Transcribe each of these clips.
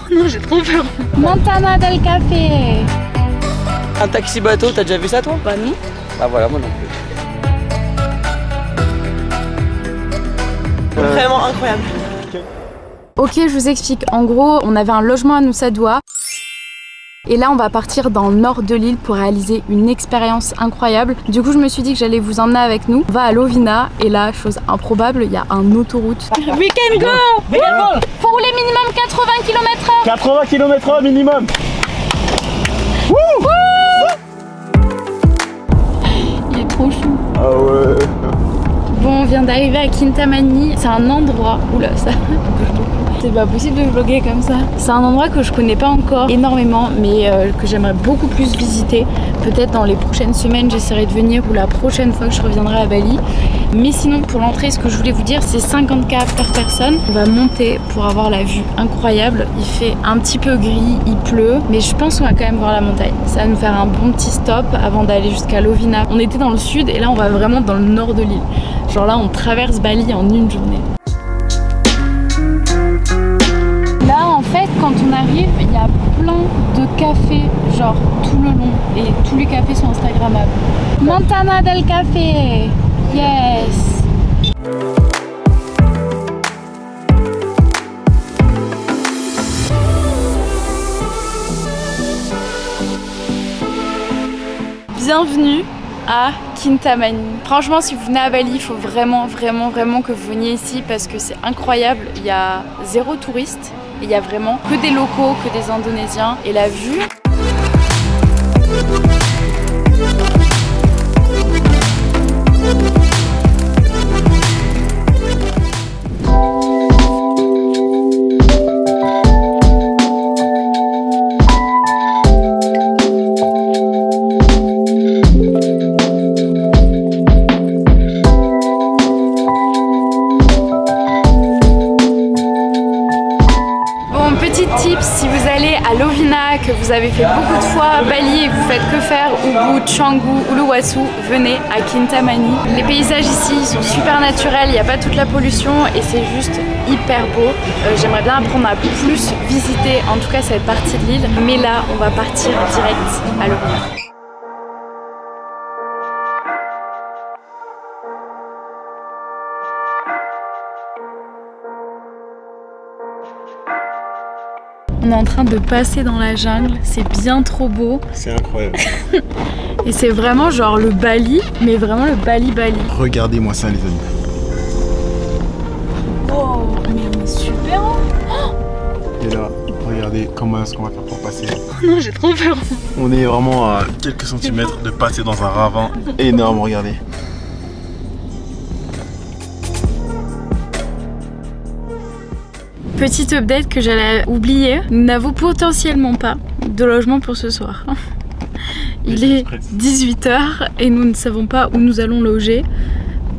Oh non, j'ai trop peur. Montana del Café. Un taxi bateau, t'as déjà vu ça toi? Bah non. Bah voilà, moi non plus. Vraiment incroyable. Ok, je vous explique. En gros, on avait un logement à Nusa Dua. Et là, on va partir dans le nord de l'île pour réaliser une expérience incroyable. Du coup, je me suis dit que j'allais vous emmener avec nous. On va à Lovina et là, chose improbable, il y a un autoroute. We can go. Faut rouler minimum 80 km/h. 80 km/h minimum. Il est trop chou. Ah ouais. Bon, on vient d'arriver à Kintamani. C'est un endroit... Oula, ça... C'est pas possible de vlogger comme ça. C'est un endroit que je connais pas encore énormément, mais que j'aimerais beaucoup plus visiter. Peut-être dans les prochaines semaines, j'essaierai de venir ou la prochaine fois que je reviendrai à Bali. Mais sinon, pour l'entrée, ce que je voulais vous dire, c'est 50 000 par personne. On va monter pour avoir la vue incroyable. Il fait un petit peu gris, il pleut, mais je pense qu'on va quand même voir la montagne. Ça va nous faire un bon petit stop avant d'aller jusqu'à Lovina. On était dans le sud et là, on va vraiment dans le nord de l'île. Genre là, on traverse Bali en une journée. Là, en fait, quand on arrive, il y a plein de cafés, genre tout le long, et tous les cafés sont instagrammables. Montana del Café, yes. Bienvenue à Kintamani. Franchement, si vous venez à Bali, il faut vraiment que vous veniez ici parce que c'est incroyable. Il y a zéro touriste. Il y a vraiment que des locaux, que des Indonésiens. Et la vue... Si vous allez à Lovina, que vous avez fait beaucoup de fois Bali et que vous faites que faire Ubud, Canggu, Uluwatu, venez à Kintamani. Les paysages ici sont super naturels, il n'y a pas toute la pollution et c'est juste hyper beau. J'aimerais bien apprendre à plus visiter en tout cas cette partie de l'île, mais là on va partir direct à Lovina. On est en train de passer dans la jungle, c'est bien trop beau. C'est incroyable. Et c'est vraiment genre le Bali, mais vraiment le Bali. Regardez-moi ça les amis. Oh, mais on est super haut. Et là, regardez comment est-ce qu'on va faire pour passer. Oh non, j'ai trop peur. On est vraiment à quelques centimètres de passer dans un ravin énorme, regardez. Petite update que j'allais oublier, nous n'avons potentiellement pas de logement pour ce soir. Il est 18 h et nous ne savons pas où nous allons loger.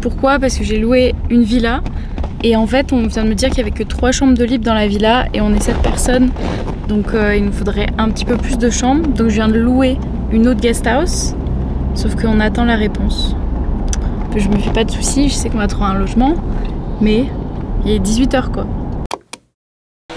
Pourquoi? Parce que j'ai loué une villa et en fait on vient de me dire qu'il n'y avait que 3 chambres de libre dans la villa et on est 7 personnes. Donc il nous faudrait un petit peu plus de chambres. Donc je viens de louer une autre guest house, sauf qu'on attend la réponse. Je me fais pas de soucis, je sais qu'on va trouver un logement, mais il est 18 h quoi.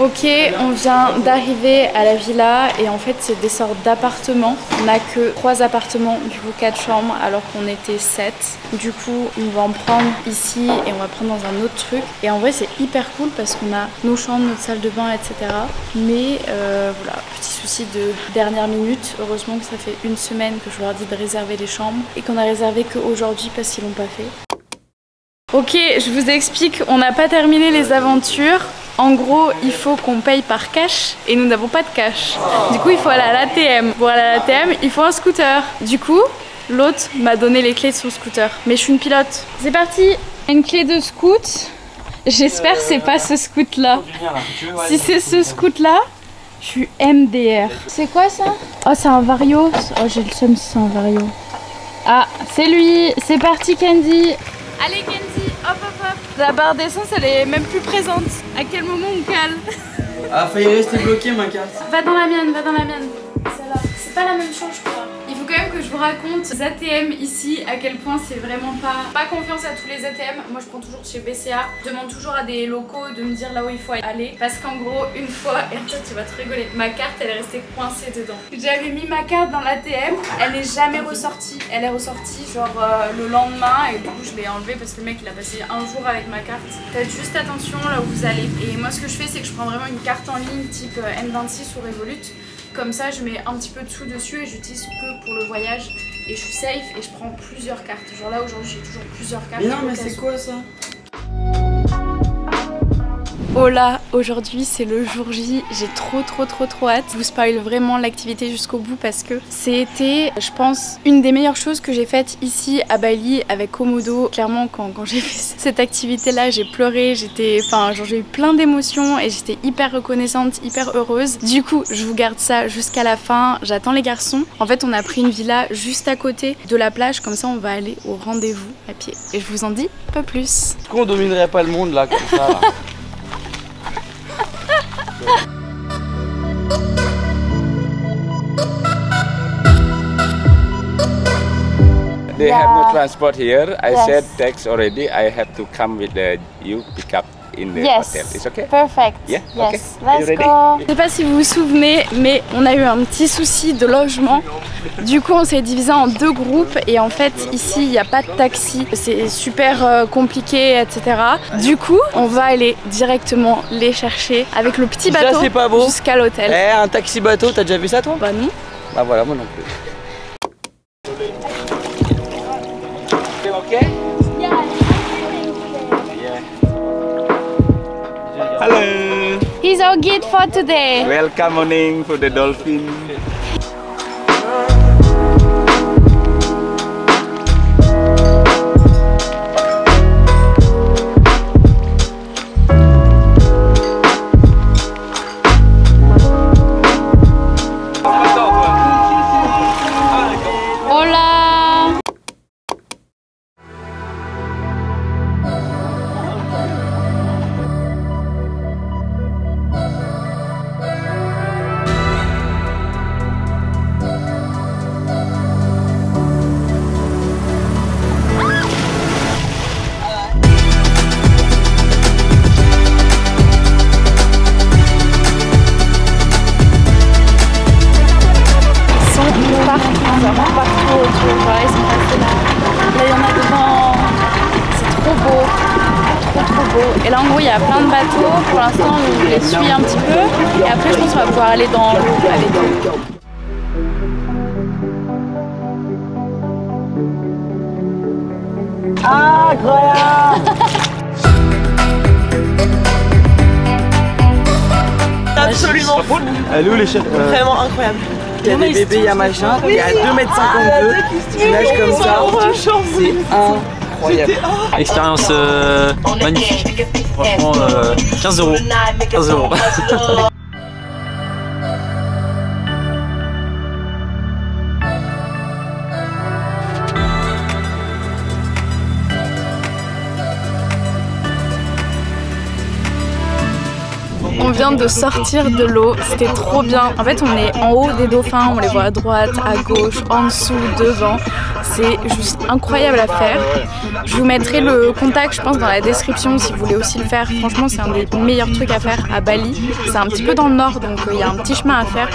Ok, on vient d'arriver à la villa et en fait c'est des sortes d'appartements. On n'a que 3 appartements, du coup 4 chambres alors qu'on était 7. Du coup on va en prendre ici et on va prendre dans un autre truc. Et en vrai c'est hyper cool parce qu'on a nos chambres, notre salle de bain, etc. Mais voilà, petit souci de dernière minute. Heureusement que ça fait une semaine que je leur dis de réserver les chambres et qu'on a réservé qu'aujourd'hui parce qu'ils l'ont pas fait. Ok, je vous explique, on n'a pas terminé les aventures. En gros, il faut qu'on paye par cash et nous n'avons pas de cash. Du coup, il faut aller à l'ATM. Pour aller à l'ATM, il faut un scooter. Du coup, l'autre m'a donné les clés de son scooter. Mais je suis une pilote. C'est parti. Une clé de scoot. J'espère que c'est pas ce scoot là. Si c'est ce scoot là, je suis MDR. C'est quoi ça? Oh, c'est un Vario. Oh, j'ai le seum si c'est un Vario. Ah, c'est lui. C'est parti, Candy. Allez, Candy, hop. La barre d'essence, elle est même plus présente. À quel moment on cale? Ah, failli rester bloqué ma carte. Va dans la mienne, va dans la mienne. Celle-là. C'est pas la même chose, je crois. Il faut quand même que je vous raconte les ATM ici, à quel point c'est vraiment pas confiance à tous les ATM. Moi je prends toujours chez BCA, je demande toujours à des locaux de me dire là où il faut aller. Parce qu'en gros, une fois, et toi tu vas te rigoler, ma carte elle est restée coincée dedans. J'avais mis ma carte dans l'ATM, elle n'est jamais ressortie. Elle est ressortie genre le lendemain et du coup je l'ai enlevée parce que le mec il a passé un jour avec ma carte. Faites juste attention là où vous allez. Et moi ce que je fais c'est que je prends vraiment une carte en ligne type N26 ou Revolut. Comme ça je mets un petit peu de sous dessus et j'utilise que pour le voyage. Et je suis safe et je prends plusieurs cartes. Genre là aujourd'hui j'ai toujours plusieurs cartes. Mais non mais c'est quoi ça? Hola, aujourd'hui c'est le jour J, j'ai trop hâte. Je vous spoil vraiment l'activité jusqu'au bout parce que c'était, je pense, une des meilleures choses que j'ai faites ici à Bali avec Komodo. Clairement quand j'ai fait cette activité là j'ai pleuré, j'ai eu plein d'émotions et j'étais hyper reconnaissante, hyper heureuse. Du coup je vous garde ça jusqu'à la fin, j'attends les garçons. En fait on a pris une villa juste à côté de la plage, comme ça on va aller au rendez-vous à pied. Et je vous en dis pas plus. Pourquoi on dominerait pas le monde là comme ça là? They have no transport here. I said text already. I have to come with you pick up in the hotel. It's okay? Perfect. Yeah. Yes. Okay. Are you ready? Je sais pas si vous vous souvenez, mais on a eu un petit souci de logement. Du coup, on s'est divisé en deux groupes et en fait, ici, il n'y a pas de taxi. C'est super compliqué, etc. Du coup, on va aller directement les chercher avec le petit bateau jusqu'à l'hôtel. Eh, un taxi bateau, t'as déjà vu ça toi? Bah non. Bah voilà, moi non plus. Okay? Yeah. Hello. He's our guide for today. Welcome morning for the dolphin. Et là en gros il y a plein de bateaux, pour l'instant on les suit un petit peu et après je pense qu'on va pouvoir aller dans l'eau avec eux. Incroyable. Absolument fou. Elle est où les chefs? Vraiment incroyable. Il y a des bébés, il y a machin, il y a 2,52 m, tu nages comme ça, c'est incroyable. Expérience magnifique, franchement 15 €. 15 €. On vient de sortir de l'eau, c'était trop bien. En fait on est en haut des dauphins, on les voit à droite, à gauche, en dessous, devant. C'est juste incroyable à faire. Je vous mettrai le contact je pense dans la description si vous voulez aussi le faire. Franchement c'est un des meilleurs trucs à faire à Bali. C'est un petit peu dans le nord donc il y a un petit chemin à faire.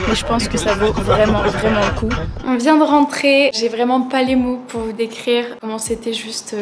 Mais je pense que ça vaut vraiment le coup. On vient de rentrer, j'ai vraiment pas les mots pour vous décrire comment c'était juste...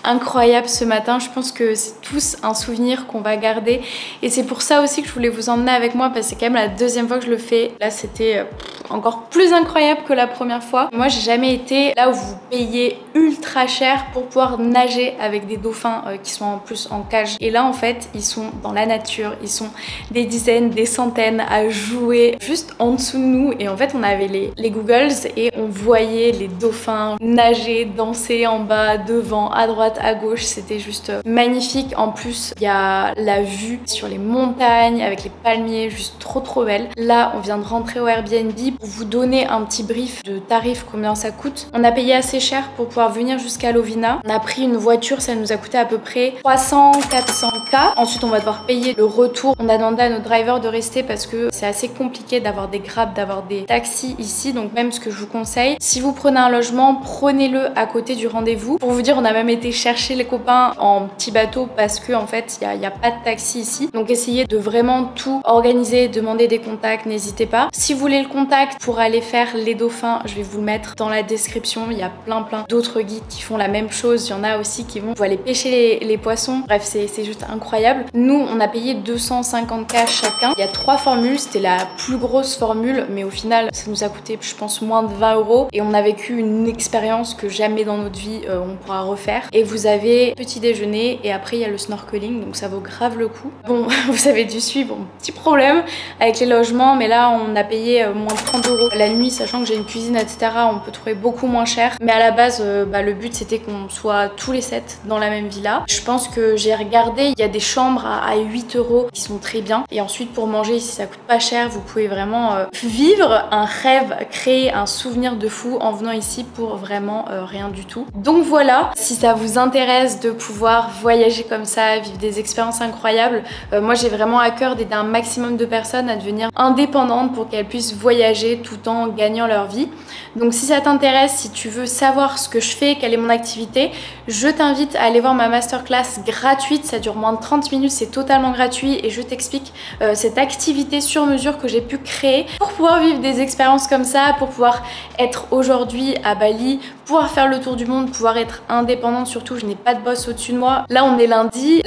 incroyable ce matin. Je pense que c'est tous un souvenir qu'on va garder et c'est pour ça aussi que je voulais vous emmener avec moi parce que c'est quand même la deuxième fois que je le fais. Là c'était encore plus incroyable que la première fois. Moi j'ai jamais été là où vous payez ultra cher pour pouvoir nager avec des dauphins qui sont en plus en cage et là en fait ils sont dans la nature, ils sont des dizaines, des centaines à jouer juste en dessous de nous et en fait on avait les googles et on voyait les dauphins nager, danser en bas, devant, à droite, à gauche, c'était juste magnifique. En plus il y a la vue sur les montagnes avec les palmiers, juste trop belle. Là on vient de rentrer au Airbnb Pour vous donner un petit brief de tarif, combien ça coûte. On a payé assez cher pour pouvoir venir jusqu'à Lovina. On a pris une voiture, ça nous a coûté à peu près 300-400 K. Ensuite, on va devoir payer le retour. On a demandé à notre driver de rester parce que c'est assez compliqué d'avoir des grabs, d'avoir des taxis ici. Donc même ce que je vous conseille, si vous prenez un logement, prenez-le à côté du rendez-vous. Pour vous dire, on a même été chercher les copains en petit bateau parce que en fait, il n'y a pas de taxi ici. Donc essayez de vraiment tout organiser, demander des contacts, n'hésitez pas. Si vous voulez le contact pour aller faire les dauphins, je vais vous le mettre dans la description. Il y a plein d'autres guides qui font la même chose. Il y en a aussi qui vont aller pêcher les poissons. Bref, c'est juste incroyable. Nous, on a payé 250 K chacun. Il y a 3 formules. C'était la plus grosse formule, mais au final, ça nous a coûté, je pense, moins de 20 €. Et on a vécu une expérience que jamais dans notre vie on pourra refaire. Et vous avez petit déjeuner et après, il y a le snorkeling. Donc ça vaut grave le coup. Bon, vous avez dû suivre un petit problème avec les logements, mais là, on a payé moins de 30 € la nuit, sachant que j'ai une cuisine, etc. On peut trouver beaucoup moins cher. Mais à la base, le but, c'était qu'on soit tous les 7 dans la même villa. Je pense que j'ai regardé, il y a des chambres à 8 € qui sont très bien. Et ensuite, pour manger ici, ça coûte pas cher. Vous pouvez vraiment vivre un rêve, créer un souvenir de fou en venant ici pour vraiment rien du tout. Donc voilà, si ça vous intéresse de pouvoir voyager comme ça, vivre des expériences incroyables, moi j'ai vraiment à cœur d'aider un maximum de personnes à devenir indépendantes pour qu'elles puissent voyager tout en gagnant leur vie. Donc si ça t'intéresse, si tu veux savoir ce que je fais, quelle est mon activité, je t'invite à aller voir ma masterclass gratuite. Ça dure moins de 30 minutes, c'est totalement gratuit et je t'explique cette activité sur mesure que j'ai pu créer pour pouvoir vivre des expériences comme ça, pour pouvoir être aujourd'hui à Bali, pouvoir faire le tour du monde, pouvoir être indépendante. Surtout, je n'ai pas de boss au-dessus de moi. Là, on est lundi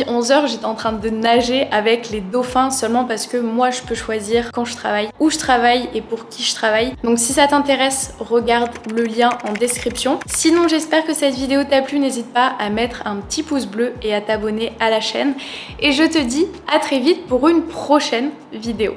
11 h, j'étais en train de nager avec les dauphins seulement parce que moi, je peux choisir quand je travaille, où je travaille et pour qui je travaille. Donc si ça t'intéresse, regarde le lien en description. Sinon, j'espère que cette vidéo t'a plu. N'hésite pas à mettre un petit pouce bleu et à t'abonner à la chaîne. Et je te dis à très vite pour une prochaine vidéo.